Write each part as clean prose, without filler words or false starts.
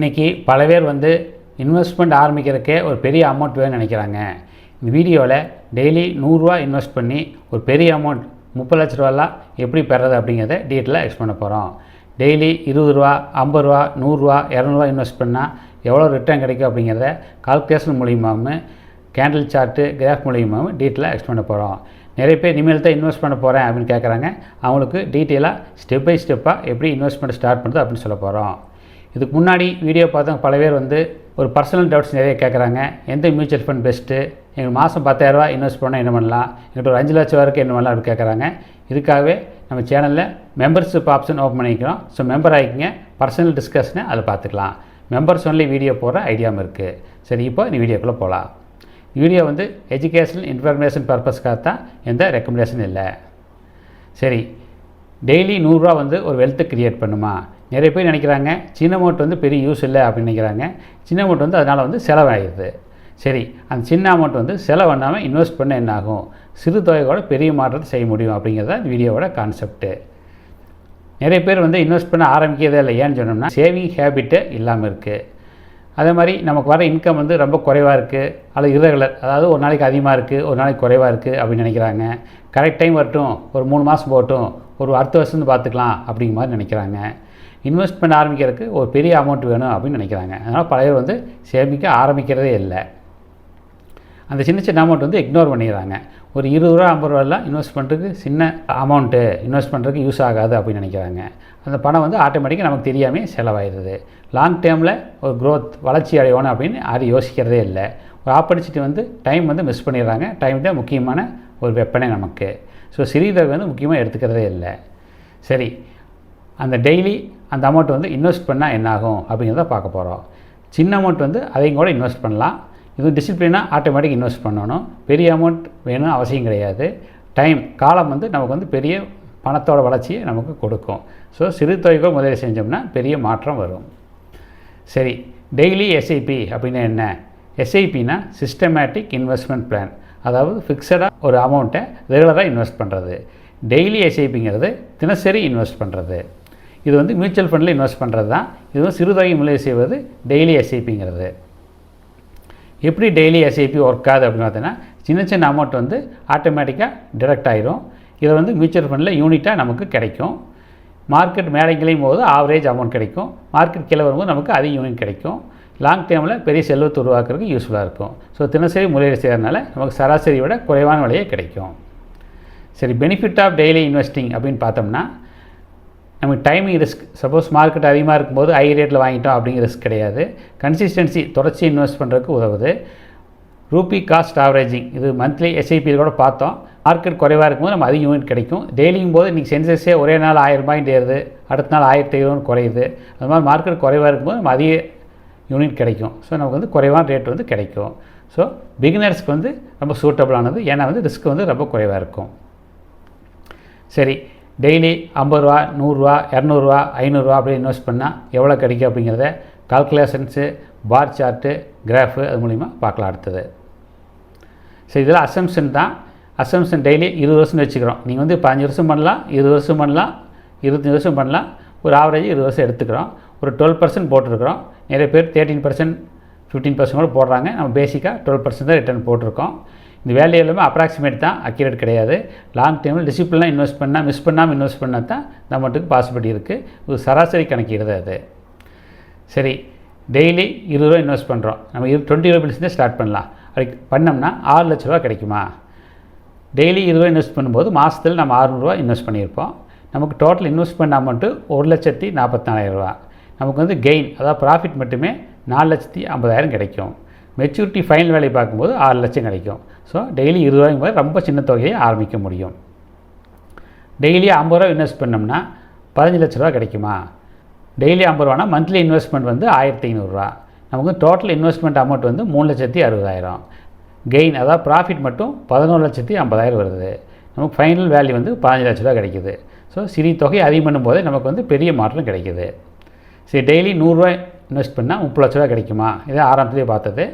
இன்றைக்கி பல பேர் இன்வெஸ்ட்மெண்ட் ஆரம்பிக்கிறதுக்கே ஒரு பெரிய அமௌண்ட் வேணும்னு நினைக்கிறாங்க. இந்த வீடியோவில் டெய்லி 100 ரூபா இன்வெஸ்ட் பண்ணி ஒரு பெரிய அமௌண்ட் 30 லட்ச ரூபாலாம் எப்படி பெறது அப்படிங்கிறத டீட்டெயிலாக எக்ஸ்பிளைன் பண்ண போகிறோம். டெய்லி 20 ரூபா, 50 ரூபா, 100 ரூபா, 200 ரூபா இன்வெஸ்ட் பண்ணால் எவ்வளோ ரிட்டர்ன் கிடைக்கும் அப்படிங்கிறத கால்குலேஷன் மூலியமாகவும் கேண்டில் சார்ட்டு கிராஃப் மூலியமாகவும் டீட்டெயிலாக எக்ஸ்பிளைன் பண்ண போகிறோம். நிறைய பேர் இனிமேல் தான் இன்வெஸ்ட் பண்ண போகிறேன் அப்படின்னு கேட்குறாங்க. அவங்களுக்கு டீட்டெயிலாக ஸ்டெப் பை ஸ்டெப்பாக எப்படி இன்வெஸ்ட்மெண்ட் ஸ்டார்ட் பண்ணுறது அப்படின்னு சொல்ல போகிறோம். இதுக்கு முன்னாடி வீடியோ பார்த்தவங்க பல பேர் ஒரு பர்சனல் டவுட்ஸ் நிறைய கேட்குறாங்க. எந்த மியூச்சுவல் ஃபண்ட் பெஸ்ட்டு, எங்களுக்கு மாதம் 10,000 ரூபா இன்வெஸ்ட் பண்ணால் என்ன பண்ணலாம், எங்கிட்ட ஒரு 5 லட்சம் வரைக்கும் என்ன பண்ணலாம் அப்படின்னு கேட்குறாங்க. இதுக்காகவே நம்ம சேனலில் மெம்பர்ஷிப் ஆப்ஷன் ஓப்பன் பண்ணிக்கிறோம். ஸோ மெம்பர் ஆகிக்கிங்க, பர்சனல் டிஸ்கஷனை அதை பார்த்துக்கலாம். மெம்பர்ஸ் ஒன்லி வீடியோ போடுற ஐடியாவும் இருக்குது. சரி, இப்போ இந்த வீடியோக்குள்ளே போகலாம். வீடியோ எஜுகேஷனல் இன்ஃபர்மேஷன் பர்பஸ்க்காக தான், எந்த ரெக்கமெண்டேஷன் இல்லை. சரி, டெய்லி 100 ரூபா ஒரு வெல்த்தை க்ரியேட் பண்ணுமா? நிறைய பேர் நினைக்கிறாங்க சின்ன அமௌண்ட் பெரிய யூஸ் இல்லை அப்படின்னு நினைக்கிறாங்க. சின்ன அமௌண்ட் அதனால் செலவாகிடுது. சரி, அந்த சின்ன அமௌண்ட் செலவு பண்ணாமல் இன்வெஸ்ட் பண்ண என்ன ஆகும், சிறு தொகையோட பெரிய மாற்றத்தை செய்ய முடியும் அப்படிங்கிறத இந்த வீடியோவோட கான்செப்ட்டு. நிறைய பேர் இன்வெஸ்ட் பண்ண ஆரம்பிக்கிறதே இல்லை. ஏன்னு சொன்னோம்னா சேவிங் ஹேபிட்டு இல்லாமல் இருக்குது. அதே மாதிரி நமக்கு வர இன்கம் ரொம்ப குறைவாக இருக்குது, அல்லது இரகுலர், அதாவது ஒரு நாளைக்கு அதிகமாக இருக்குது, ஒரு நாளைக்கு குறைவாக இருக்குது அப்படின்னு நினைக்கிறாங்க. கரெக்ட் டைம் வரட்டும், ஒரு 3 மாதம் போகட்டும், ஒரு அடுத்த வருஷம் பார்த்துக்கலாம் அப்படிங்கிற மாதிரி நினைக்கிறாங்க. இன்வெஸ்ட் பண்ண ஆரம்பிக்கிறதுக்கு ஒரு பெரிய அமௌண்ட் வேணும் அப்படின்னு நினைக்கிறாங்க. அதனால் பல பேர் சேமிக்க ஆரம்பிக்கிறதே இல்லை. அந்த சின்ன சின்ன அமௌண்ட் இக்னோர் பண்ணிடுறாங்க. ஒரு 20 ரூபா, 50 ரூபாலாம் இன்வெஸ்ட் பண்ணுறதுக்கு சின்ன அமௌண்ட்டு, இன்வெஸ்ட் பண்ணுறதுக்கு யூஸ் ஆகாது அப்படின்னு நினைக்கிறாங்க. அந்த பணம் ஆட்டோமேட்டிக்காக நமக்கு தெரியாமல் செலவாயிடுது. லாங் டேர்மில் ஒரு க்ரோத், வளர்ச்சி அடையணும் அப்படின்னு யாரும் யோசிக்கிறதே இல்லை. ஒரு ஆப்பர்ச்சுனிட்டி டைம் மிஸ் பண்ணிடுறாங்க. டைம் தான் முக்கியமான ஒரு வெப்பனே நமக்கு. ஸோ சிறிதொகை முக்கியமாக எடுத்துக்கிறதே இல்லை. சரி, அந்த டெய்லி அந்த அமௌண்ட் இன்வெஸ்ட் பண்ணால் என்னாகும் அப்படிங்கிறத பார்க்க போகிறோம். சின்ன அமௌண்ட் அதையும் கூட இன்வெஸ்ட் பண்ணலாம். இது டிசிப்ளினாக ஆட்டோமேட்டிக் இன்வெஸ்ட் பண்ணணும். பெரிய அமௌண்ட் வேணும் அவசியம் கிடையாது. டைம், காலம் நமக்கு பெரிய பணத்தோட வளர்ச்சியை நமக்கு கொடுக்கும். ஸோ சிறு தொகைகள் முதலீடு செஞ்சோம்னா பெரிய மாற்றம் வரும். சரி, டெய்லி எஸ்ஐபி அப்படின்னா என்ன? எஸ்ஐபினா சிஸ்டமேட்டிக் இன்வெஸ்ட்மெண்ட் பிளான். அதாவது ஃபிக்ஸடாக ஒரு அமௌண்ட்டை ரெகுலராக இன்வெஸ்ட் பண்ணுறது. டெய்லி எஸ்ஐபிங்கிறது தினசரி இன்வெஸ்ட் பண்ணுறது. இது மியூச்சுவல் ஃபண்டில் இன்வெஸ்ட் பண்ணுறது தான். இது சிறுதொகை முதலீடு செய்வது டெய்லி எஸ்ஐபிங்கிறது. எப்படி டெய்லி எஸ்ஐபி ஒர்க் ஆகுது அப்படின்னு பார்த்தீங்கன்னா, சின்ன சின்ன அமௌண்ட் ஆட்டோமேட்டிக்காக டிடக்ட் ஆகிரும். இதை மியூச்சுவல் ஃபண்டில் யூனிட்டாக நமக்கு கிடைக்கும். மார்க்கெட் மேடைகளையும் போது ஆவரேஜ் அமௌண்ட் கிடைக்கும். மார்க்கெட் கீழே வரும்போது நமக்கு அதிக யூனிட் கிடைக்கும். லாங் டேர்மில் பெரிய செல்வத்தை உருவாக்குறதுக்கு யூஸ்ஃபுல்லாக இருக்கும். ஸோ தினசரி முதலீடு செய்கிறதுனால நமக்கு சராசரியை விட குறைவான விலையே கிடைக்கும். சரி, பெனிஃபிட் ஆஃப் டெய்லி இன்வெஸ்டிங் அப்படின்னு பார்த்தோம்னா, நமக்கு டைமிங் ரிஸ்க். சப்போஸ் மார்க்கெட் அதிகமாக இருக்கும்போது ஹை ரேட்டில் வாங்கிட்டோம் அப்படிங்கிற ரிஸ்க் கிடையாது. கன்சிஸ்டன்சி, தொடர்ச்சி இன்வெஸ்ட் பண்ணுறதுக்கு உதவுது. ரூபி காஸ்ட் ஆவரேஜிங், இது மந்த்லி எஸ்ஐபியில் கூட பார்த்தோம். மார்க்கெட் குறைவாக இருக்கும்போது நம்ம அதிக யூனிட் கிடைக்கும். டெய்லியும் போது இன்றைக்கி சென்சஸே ஒரே நாள் 1000 ரூபாய்ட்டு ஏறுது, அடுத்த நாள் 1500 குறையுது. அது மாதிரி மார்க்கெட் குறைவாக இருக்கும்போது நம்ம அதிக யூனிட் கிடைக்கும். ஸோ நமக்கு குறைவான ரேட் கிடைக்கும். ஸோ பிகினர்ஸ்க்கு ரொம்ப சூட்டபிளானது. ஏன்னா ரிஸ்க் ரொம்ப குறைவாக இருக்கும். சரி, டெய்லி 50 ரூபா, 100 ரூபா, 200 ரூபா, 500 ரூபா அப்படி இன்வெஸ்ட் பண்ணால் எவ்வளோ கிடைக்கும் அப்படிங்கிறத கால்குலேஷன்ஸு, பார் சார்ட்டு, கிராஃபு அது மூலிமா பார்க்கலாம் அடுத்தது. சரி, இதில் அசம்ஷன் தான். அசம்ஷன் டெய்லி 20 வருஷம்னு வச்சுக்கிறோம். நீங்கள் 15 வருஷம் பண்ணலாம், 20 வருஷம் பண்ணலாம், 25 வருஷம் பண்ணலாம். ஒரு ஆவரேஜ் 20 வருஷம் எடுத்துக்கிறோம். ஒரு 12% போட்டிருக்கிறோம். நிறைய பேர் 13%, 15% கூட போடுறாங்க. நம்ம பேசிக்காக 12% தான் ரிட்டர்ன் போட்டிருக்கோம். இந்த வேல்யூ எல்லாமே அப்ராக்சிமேட் தான், அக்யூரேட் கிடையாது. லாங் டேர்மில் டிசிப்ளினாக இன்வெஸ்ட் பண்ணால், மிஸ் பண்ணாமல் இன்வெஸ்ட் பண்ணால் தான் நம்மட்டுக்கு பாசிபிலிட்டி இருக்குது. ஒரு சராசரி கணக்கிடுது அது. சரி, டெய்லி 20 ரூபா இன்வெஸ்ட் பண்ணுறோம். நம்ம 20 ரூபா பில்ஸ்லேருந்து ஸ்டார்ட் பண்ணலாம். அப்படி பண்ணோம்னா 6 லட்ச ரூபா கிடைக்குமா? டெய்லி 20 ரூபா இன்வெஸ்ட் பண்ணும்போது மாதத்தில் நம்ம 600 ரூபா இன்வெஸ்ட் பண்ணியிருப்போம். நமக்கு டோட்டல் இன்வெஸ்ட்மெண்ட் அமௌண்ட்டு 1,44,000 ரூபா. நமக்கு கெயின், அதாவது ப்ராஃபிட் மட்டுமே 4,50,000 கிடைக்கும். மெச்சூரிட்டி ஃபைனல் வேலையை பார்க்கும்போது 6 லட்சம் கிடைக்கும். ஸோ டெய்லி 20 ரூபாய்க்கு போது ரொம்ப சின்ன தொகையை ஆரம்பிக்க முடியும். டெய்லி 50 ரூபா இன்வெஸ்ட் பண்ணோம்னா 15 லட்ச ரூபா கிடைக்குமா? டெய்லி 50 ரூபானா மந்த்லி இன்வெஸ்ட்மெண்ட் 1,500 ரூபா. நமக்கு டோட்டல் இன்வெஸ்ட்மெண்ட் அமௌண்ட் 3,60,000. கெயின், அதாவது ப்ராஃபிட் மட்டும் 11,50,000 வருது. நமக்கு ஃபைனல் வேல்யூ 15 லட்ச ரூபா கிடைக்குது. ஸோ சிறிய தொகை அதிகம் பண்ணும்போது நமக்கு பெரிய மாற்றம் கிடைக்குது. சரி, டெய்லி 100 ரூபா இன்வெஸ்ட் பண்ணால் 30 லட்ச ரூபா கிடைக்குமா? இதை ஆரம்பத்திலே பார்த்தது.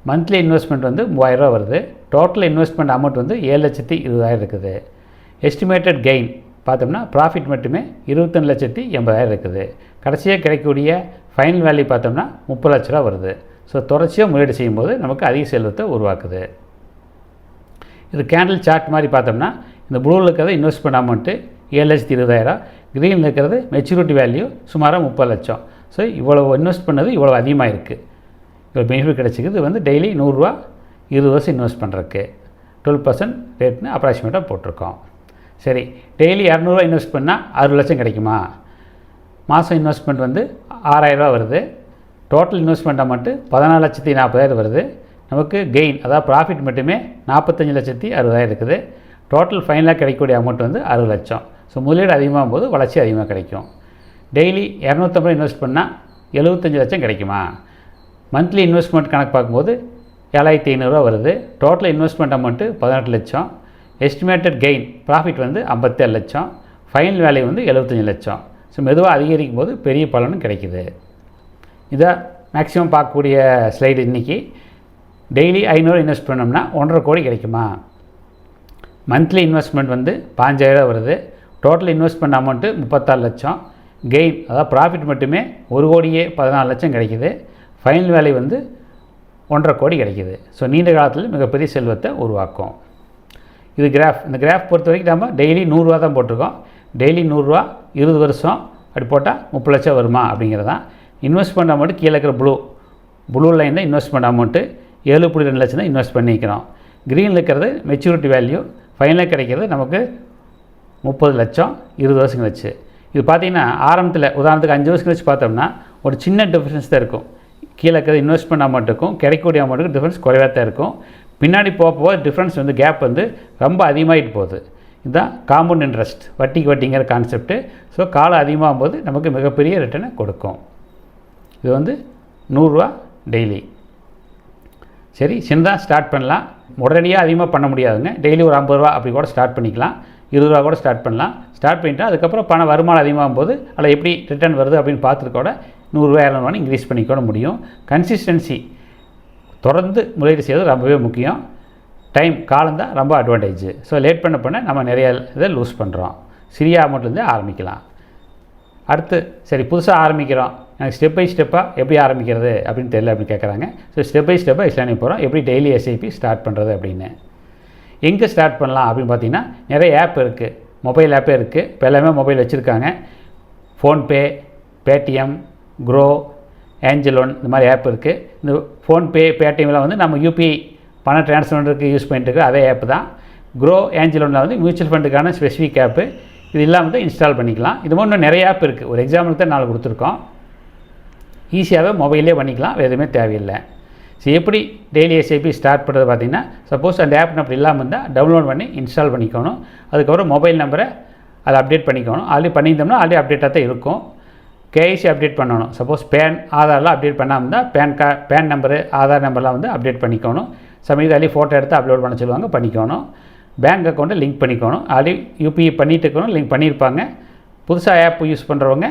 மந்த்லி இன்வெஸ்ட்மெண்ட் 3,000 ரூபா வருது. டோட்டல் இன்வெஸ்ட்மெண்ட் அமௌண்ட் 7,20,000 இருக்குது. எஸ்டிமேட்டட் கெயின் பார்த்தோம்னா ப்ராஃபிட் மட்டுமே 22,80,000 இருக்குது. கடைசியாக கிடைக்கக்கூடிய ஃபைனல் வேல்யூ பார்த்தோம்னா 30 லட்ச ரூபா வருது. ஸோ தொடர்ச்சியாக முதலீடு செய்யும்போது நமக்கு அதிக செல்வத்தை உருவாக்குது. இது கேண்டில் சார்ட் மாதிரி பார்த்தோம்னா இந்த ப்ளூவில் இருக்கிறது இன்வெஸ்ட்மெண்ட் அமௌண்ட்டு 7,20,000, க்ரீனில் இருக்கிறது மெச்சூரிட்டி வேல்யூ சுமாராக 30 லட்சம். ஸோ இவ்வளோ இன்வெஸ்ட் பண்ணது இவ்வளோ அதிகமாக இருக்குது. இவ்வளோ பெனிஃபிட் கிடச்சிக்குது. இது வந்து டெய்லி 100 ரூபா 20 வருஷம் இன்வெஸ்ட் பண்ணுறதுக்கு 12% ரேட்னு அப்ராக்சிமேட்டாக போட்டிருக்கோம். சரி, டெய்லி 200 ரூபா இன்வெஸ்ட் பண்ணால் 60 லட்சம் கிடைக்குமா? மாதம் இன்வெஸ்ட்மெண்ட் வந்து 6,000 ரூபா வருது. டோட்டல் இன்வெஸ்ட்மெண்ட் அமௌண்ட்டு 14,40,000 வருது. நமக்கு கெயின் அதாவது ப்ராஃபிட் மட்டுமே 45,60,000 இருக்குது. டோட்டல் ஃபைனலாக கிடைக்கக்கூடிய அமௌண்ட் வந்து 60 லட்சம். ஸோ முதலீடு அதிகமாகும் போது வளர்ச்சி அதிகமாக கிடைக்கும். டெய்லி 250 இன்வெஸ்ட் பண்ணால் 75 லட்சம் கிடைக்குமா? மந்த்லி இன்வெஸ்ட்மெண்ட் கணக்கு பார்க்கும்போது 7,500 ரூபா வருது. டோட்டல் இன்வெஸ்ட்மெண்ட் அமௌண்ட்டு 18 லட்சம். எஸ்டிமேட்டட் கெயின் ப்ராஃபிட் வந்து 57 லட்சம். ஃபைனல் வேல்யூ வந்து 75 லட்சம். ஸோ மெதுவாக அதிகரிக்கும் போது பெரிய பலனும் கிடைக்குது. இதான் மேக்ஸிமம் பார்க்கக்கூடிய ஸ்லைடு. இன்றைக்கி டெய்லி 500 இன்வெஸ்ட் பண்ணோம்னா 1.5 கோடி கிடைக்குமா? மந்த்லி இன்வெஸ்ட்மெண்ட் வந்து 5,000 வருது. டோட்டல் இன்வெஸ்ட்மெண்ட் அமௌண்ட்டு 36 லட்சம். கெயின் அதாவது ப்ராஃபிட் மட்டுமே 1,14 லட்சம் கிடைக்குது. ஃபைனல் வேல்யூ வந்து 1.5 கோடி கிடைக்குது. ஸோ நீண்ட காலத்தில் மிகப்பெரிய செல்வத்தை உருவாக்கும். இது கிராஃப். இந்த கிராஃப் பொறுத்த வரைக்கும் நம்ம டெய்லி 100 ரூபா தான் போட்டிருக்கோம். டெய்லி 100 ரூபா 20 வருஷம் அப்படி போட்டால் 30 லட்சம் வருமா அப்படிங்கிறது தான். இன்வெஸ்ட்மெண்ட் அமௌண்ட்டு கீழே இருக்கிற ப்ளூ லைன் தான் இன்வெஸ்ட்மெண்ட் அமௌண்ட்டு 7.2 லட்சம் தான் இன்வெஸ்ட் பண்ணிக்கிறோம். க்ரீனில் இருக்கிறது மெச்சூரிட்டி வேல்யூ. ஃபைனலாக கிடைக்கிறது நமக்கு 30 லட்சம் 20 வருஷம் கழிச்சு. இது பார்த்திங்கன்னா ஆரம்பத்தில் உதாரணத்துக்கு 5 வருஷம் கழிச்சு பார்த்தோம்னா ஒரு சின்ன டிஃப்ரென்ஸ் தான் இருக்கும். கீழே இருக்கிற இன்வெஸ்ட்மெண்ட் அமௌண்ட்டுக்கும் கிடைக்கக்கூடிய அமௌண்ட்டுக்கும் டிஃப்ரென்ஸ் குறைவாக தான் இருக்கும். பின்னாடி போக டிஃப்ரென்ஸ் வந்து கேப் வந்து ரொம்ப அதிகமாகிட்டு போகுது. இதுதான் காம்பவுண்ட் இன்ட்ரெஸ்ட், வட்டிங்கிற கான்செப்ட்டு. ஸோ காலம் அதிகமாகும் போது நமக்கு மிகப்பெரிய ரிட்டர்னை கொடுக்கும். இது வந்து 100 ரூபா டெய்லி. சரி, சின்னதாக ஸ்டார்ட் பண்ணலாம். உடனடியாக அதிகமாக பண்ண முடியாதுங்க. டெய்லி ஒரு 50 ரூபா அப்படி கூட ஸ்டார்ட் பண்ணிக்கலாம். 20 ரூபா கூட ஸ்டார்ட் பண்ணலாம். ஸ்டார்ட் பண்ணிவிட்டு அதுக்கப்புறம் பண வருமானம் அதிகமாகும் போது அதில் எப்படி ரிட்டர்ன் வருது அப்படின்னு பார்த்துட்டு கூட 100 ரூபா 200 ரூபான்னு இன்க்ரீஸ் பண்ணிக்கூட முடியும். கன்சிஸ்டன்சி தொடர்ந்து முதலீடு செய்வது ரொம்பவே முக்கியம். காலம் தான் ரொம்ப அட்வான்டேஜ். ஸோ லேட் பண்ண நம்ம நிறைய இதை லூஸ் பண்ணுறோம். சிறிய அமௌண்ட்லேருந்தே ஆரம்பிக்கலாம். அடுத்து சரி புதுசாக ஆரம்பிக்கிறோம், எனக்கு ஸ்டெப் பை ஸ்டெப்பாக எப்படி ஆரம்பிக்கிறது அப்படின்னு தெரியல அப்படின்னு கேட்குறாங்க. ஸோ ஸ்டெப் பை ஸ்டெப்பாக எக்ஸ்பிளைன் போகிறோம் எப்படி டெய்லி எஸ்ஐபி ஸ்டார்ட் பண்ணுறது அப்படின்னு. எங்கே ஸ்டார்ட் பண்ணலாம் அப்படின்னு பார்த்தீங்கன்னா நிறைய ஆப் இருக்குது. மொபைல் ஆப்பே இருக்குது. இப்போ எல்லாமே மொபைல் வச்சுருக்காங்க. PhonePe, Paytm, grow, angel one இந்த மாதிரி ஆப் இருக்குது. இந்த ஃபோன்பே, பேடிஎம்மில் வந்து நம்ம யூபிஐ பண ட்ரான்ஸ்ஃபருக்கு யூஸ் பண்ணிட்டு அதே ஆப் தான். க்ரோ, ஏஞ்சல் ஒன்றில் வந்து மியூச்சுவல் ஃபண்டுக்கான ஸ்பெசிஃபிக் ஆப்பு. இது இல்லாமல் வந்து இன்ஸ்டால் பண்ணிக்கலாம். இது மாதிரி இன்னும் நிறைய ஆப் இருக்குது. ஒரு எக்ஸாம்பிளுக்கு தான் 4 கொடுத்துருக்கோம். ஈஸியாகவே மொபைல்லே பண்ணிக்கலாம், வேறு எதுவுமே தேவையில்லை. ஸோ எப்படி டெய்லி எஸ்ஐபி ஸ்டார்ட் பண்ணுறது பார்த்திங்கன்னா, சப்போஸ் அந்த ஆப் அப்படி இல்லாமல் இருந்தால் டவுன்லோட் பண்ணி இன்ஸ்டால் பண்ணிக்கணும். அதுக்கப்புறம் மொபைல் நம்பரை அதை அப்டேட் பண்ணிக்கணும். ஆல்ரெடி பண்ணியிருந்தோம்னா ஆல்ரெடி அப்டேட்டாக தான் இருக்கும். கேஐசி அப்டேட் பண்ணணும். சப்போஸ் ஆதார்லாம் அப்டேட் பண்ணாமல் இருந்தால் பேன் நம்பரு, ஆதார் நம்பர்லாம் வந்து அப்டேட் பண்ணிக்கணும். சமயத்தாலே ஃபோட்டோ எடுத்து அப்லோட் பண்ண சொல்லுவாங்க, பண்ணிக்கணும். பேங்க் அக்கௌண்ட்டை லிங்க் பண்ணிக்கணும். ஆல்ரெடி யூபிஐ பண்ணிட்டு இருக்கணும், லிங்க் பண்ணியிருப்பாங்க. புதுசாக ஆப் யூஸ் பண்ணுறவங்க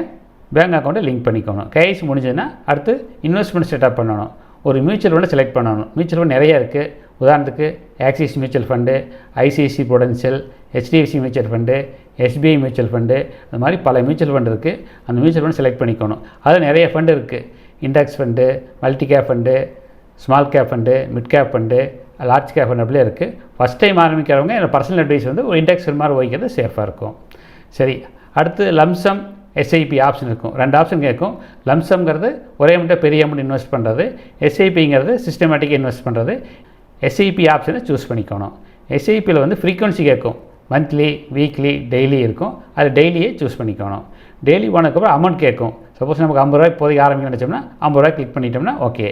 பேங்க் அக்கௌண்ட்டை லிங்க் பண்ணிக்கணும். கேஐசி முடிஞ்சதுன்னா அடுத்து இன்வெஸ்ட்மெண்ட் செட்டப் பண்ணணும். ஒரு மியூச்சுவல் ஃபண்டை செலக்ட் பண்ணணும். மியூச்சுவல் ஃபண்ட் நிறைய இருக்குது. உதாரணத்துக்கு Axis mutual fund, ICICI Prudential, HDFC mutual fund, SBI mutual fund, அந்த மாதிரி பல மியூச்சுவல் ஃபண்ட் இருக்குது. அந்த மியூச்சுவல் ஃபண்ட் செலக்ட் பண்ணிக்கணும். அதில் நிறைய ஃபண்டு இருக்குது. Index fund, multi cap fund, small cap fund, mid cap fund, large cap fund அப்படியே இருக்குது. ஃபஸ்ட் டைம் ஆரம்பிக்கிறவங்க என்னோடய பர்சனல் அட்வைஸ் வந்து ஒரு இண்டெக்ஸ் ஃபண்ட் மாதிரி வைக்கிறது சேஃபாக இருக்கும். சரி, அடுத்து லம்சம் எஸ்ஐபி ஆப்ஷன் இருக்கும். 2 ஆப்ஷன் கேட்கும். லம்சம்ங்கிறது ஒரே அமௌண்ட்டை பெரிய அமௌண்ட் இன்வெஸ்ட் பண்ணுறது. எஸ்ஐபிங்கிறது சிஸ்டமேட்டிக்காக இன்வெஸ்ட் பண்ணுறது. எஸ்ஐபி ஆப்ஷனை சூஸ் பண்ணிக்கணும். எஸ்ஐபியில் வந்து ஃப்ரீக்வன்சி கேட்கும். மந்த்லி, வீக்லி, டெய்லி இருக்கும். அது டெய்லியே சூஸ் பண்ணிக்கணும். டெய்லி போனதுக்கப்புறம் அமௌண்ட் கேட்கும். சப்போஸ் நமக்கு 50 ரூபாய் இப்போதைக்கு ஆரம்பிக்க நினச்சோம்னா 50 ரூபாய் கிளிக் பண்ணிட்டோம்னா ஓகே.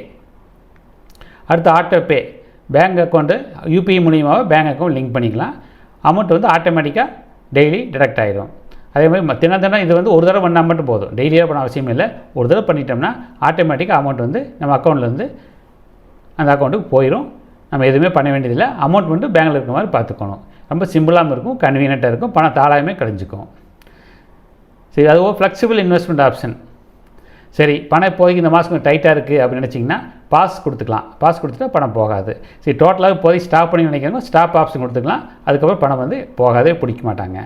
அடுத்து auto pay. Bank account UPI மூலியமாக பேங்க் அக்கௌண்ட் லிங்க் பண்ணிக்கலாம். அமௌண்ட் வந்து ஆட்டோமேட்டிக்காக டெய்லி டிடக்ட் ஆகிடும். அதே மாதிரி தினம் இது வந்து ஒரு தடவை பண்ணால் மட்டும் போதும். டெய்லியாக பண்ண அவசியம் இல்லை. ஒரு தடவை பண்ணிட்டோம்னா ஆட்டோமேட்டிக்காக அமௌண்ட் வந்து நம்ம அக்கௌண்ட்லேருந்து அந்த அக்கௌண்ட்டுக்கு போயிடும். நம்ம எதுவுமே பண்ண வேண்டியதில்லை. அமௌண்ட் வந்து பேங்கில் இருக்கிற மாதிரி பார்த்துக்கணும். ரொம்ப சிம்பிளாகவும் இருக்கும், கன்வீனியண்ட்டாக இருக்கும், பணம் தாளாகவே கழிஞ்சிக்கும். சரி, அதுவும் ஃப்ளெக்சிபிள் இன்வெஸ்ட்மெண்ட் ஆப்ஷன். சரி, பணம் இப்போதைக்கு இந்த மாதம் டைட்டாக இருக்குது அப்படின்னு நினச்சிங்கன்னா பாஸ் கொடுத்துக்கலாம். பாஸ் கொடுத்துட்டா பணம் போகாது. சரி, டோட்டலாக இப்போதைக்கு ஸ்டாப் பண்ணி நினைக்கிறவங்க ஸ்டாப் ஆப்ஷன் கொடுத்துக்கலாம். அதுக்கப்புறம் பணம் வந்து போகாதே, பிடிக்க மாட்டாங்க.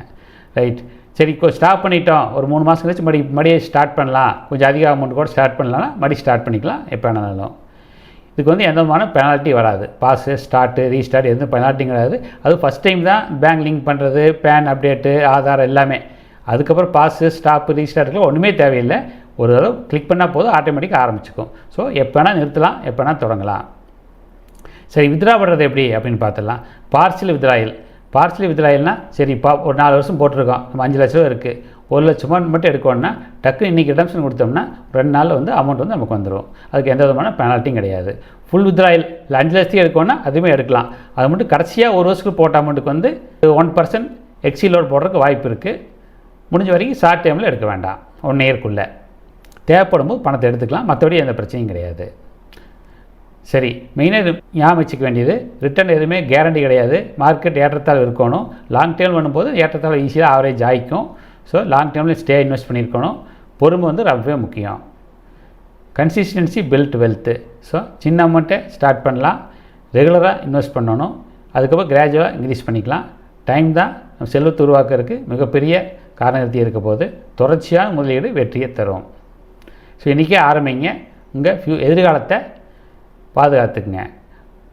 ரைட், சரி ஸ்டாப் பண்ணிட்டோம், ஒரு 3 மாதம் கழிச்சு மறுபடியும் ஸ்டார்ட் பண்ணலாம், கொஞ்சம் அதிக அமௌண்ட் கூட ஸ்டார்ட் பண்ணலாம்னா மறுபடியும் ஸ்டார்ட் பண்ணிக்கலாம் எப்போ வேணாலும். இதுக்கு வந்து எந்த விதமான பெனால்ட்டி வராது. பாஸு, ஸ்டார்ட்டு, ரீஸ்டார்ட் எதுவும் பெனால்ட்டியும் கிடையாது. அது ஃபஸ்ட் டைம் தான் பேங்க் லிங்க் பண்ணுறது, பேன் அப்டேட்டு, ஆதார் எல்லாமே. அதுக்கப்புறம் பாஸு, ஸ்டாப்பு, ரீஸ்டார்ட்டுக்கு ஒன்றுமே தேவையில்லை. ஒரு தடவை கிளிக் பண்ணால் போதும், ஆட்டோமேட்டிக்காக ஆரம்பிச்சுக்கும். ஸோ எப்போ வேணால் நிறுத்தலாம், எப்போ வேணால் தொடங்கலாம். சரி, வித்ட்ரா பண்ணுறது எப்படி அப்படின்னு பார்த்துடலாம். பார்ஷியல் வித்ட்ராயல்னால் சரி ஒரு 4 வருஷம் போட்டிருக்கோம், நம்ம 5 லட்ச ரூபா இருக்குது, 1 லட்ச ரூபா மட்டும் எடுக்கணும்னா டக்குன்னு இன்றைக்கி ரிடம்ஷன் கொடுத்தோம்னா 2 நாளில் வந்து அமௌண்ட் வந்து நமக்கு வந்துடும். அதுக்கு எந்த விதமான பெனால்ட்டியும் கிடையாது. ஃபுல் வித்ட்ராயல் இல்லை 5 லட்சத்தையும் எடுக்கணும்னா அதுவுமே எடுக்கலாம். அது மட்டும் கடைசியாக 1 வருஷத்துக்கு போட்ட அமௌண்ட்டுக்கு வந்து 1% எக்ஸிலோடு போடுறதுக்கு வாய்ப்பு இருக்குது. முடிஞ்ச வரைக்கும் ஷார்ட் டைமில் எடுக்க வேண்டாம், 1 இயர்க்குள்ளே. தேவைப்படும் போது பணத்தை எடுத்துக்கலாம், மற்றபடி எந்த பிரச்சனையும் கிடையாது. சரி, மெயினாக ஞாபகம் வச்சுக்க வேண்டியது, ரிட்டர்ன் எதுவுமே கேரண்டி கிடையாது. மார்க்கெட் ஏற்றத்தால் இருக்கணும். லாங் டேர்ம் பண்ணும்போது ஏற்றத்தால் ஈஸியாக ஆவரேஜ் ஆகிக்கும். ஸோ லாங் டேர்மில் ஸ்டே இன்வெஸ்ட் பண்ணியிருக்கணும். பொறுமை வந்து ரொம்பவே முக்கியம். Consistency build wealth. ஸோ சின்ன அமௌண்ட்டை ஸ்டார்ட் பண்ணலாம், ரெகுலராக இன்வெஸ்ட் பண்ணணும், அதுக்கப்புறம் கிராஜுவலாக இன்க்ரீஸ் பண்ணிக்கலாம். டைம் தான் நம்ம செல்வத்தை உருவாக்குறதுக்கு மிகப்பெரிய காரணத்தை இருக்க போது. தொடர்ச்சியான முதலீடு வெற்றியை தரும். ஸோ இன்றைக்கே ஆரம்பிங்க, உங்கள் எதிர்காலத்தை பாதுகாத்துக்குங்க.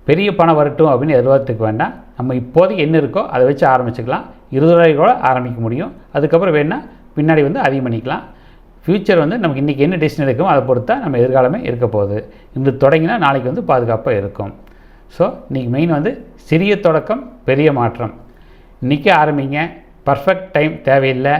பெரிய பணம் வரட்டும் அப்படின்னு எதிர்பார்த்துக்க வேண்டாம். நம்ம இப்போதைக்கு என்ன இருக்கோ அதை வச்சு ஆரம்பிச்சுக்கலாம். 20 ரூபாய் கூட ஆரம்பிக்க முடியும். அதுக்கப்புறம் வேணால் பின்னாடி வந்து அதிகம் பண்ணிக்கலாம். ஃப்யூச்சர் வந்து நமக்கு இன்றைக்கி என்ன டெசிஷன் எடுக்குமோ அதை பொறுத்தா நம்ம எதிர்காலமே இருக்க போகுது. இன்று தொடங்கினா நாளைக்கு வந்து பாதுகாப்பாக இருக்கும். ஸோ இன்றைக்கி மெயின் வந்து சிறிய தொடக்கம் பெரிய மாற்றம். இன்றைக்கே ஆரம்பிங்க. பர்ஃபெக்ட் டைம் தேவையில்லை.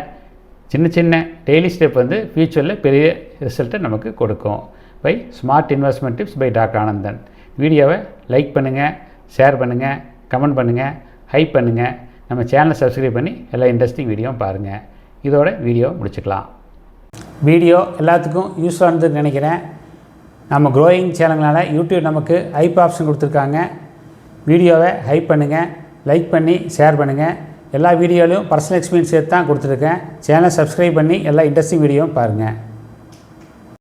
சின்ன சின்ன டெய்லி ஸ்டெப் வந்து ஃப்யூச்சரில் பெரிய ரிசல்ட்டை நமக்கு கொடுக்கும். By smart investment tips by doctor Anandan. வீடியோவை லைக் பண்ணுங்கள், ஷேர் பண்ணுங்கள், கமெண்ட் பண்ணுங்கள், ஹைப் பண்ணுங்கள். நம்ம சேனலை சப்ஸ்கிரைப் பண்ணி எல்லா இன்ட்ரெஸ்டிங் வீடியோவும் பாருங்கள். இதோட வீடியோ முடிச்சுக்கலாம். வீடியோ எல்லாத்துக்கும் யூஸ்ஃபுல்லாக இருந்ததுன்னு நினைக்கிறேன். நம்ம க்ரோயிங் சேனல்னால யூடியூப் நமக்கு ஹைப் ஆப்ஷன் கொடுத்துருக்காங்க. வீடியோவை ஹைப் பண்ணுங்கள், லைக் பண்ணி ஷேர் பண்ணுங்கள். எல்லா வீடியோலையும் பர்சனல் எக்ஸ்பீரியன்ஸ் சேர்த்து தான் கொடுத்துருக்கேன். சேனலை சப்ஸ்கிரைப் பண்ணி எல்லா இன்ட்ரெஸ்டிங் வீடியோவும் பாருங்கள்.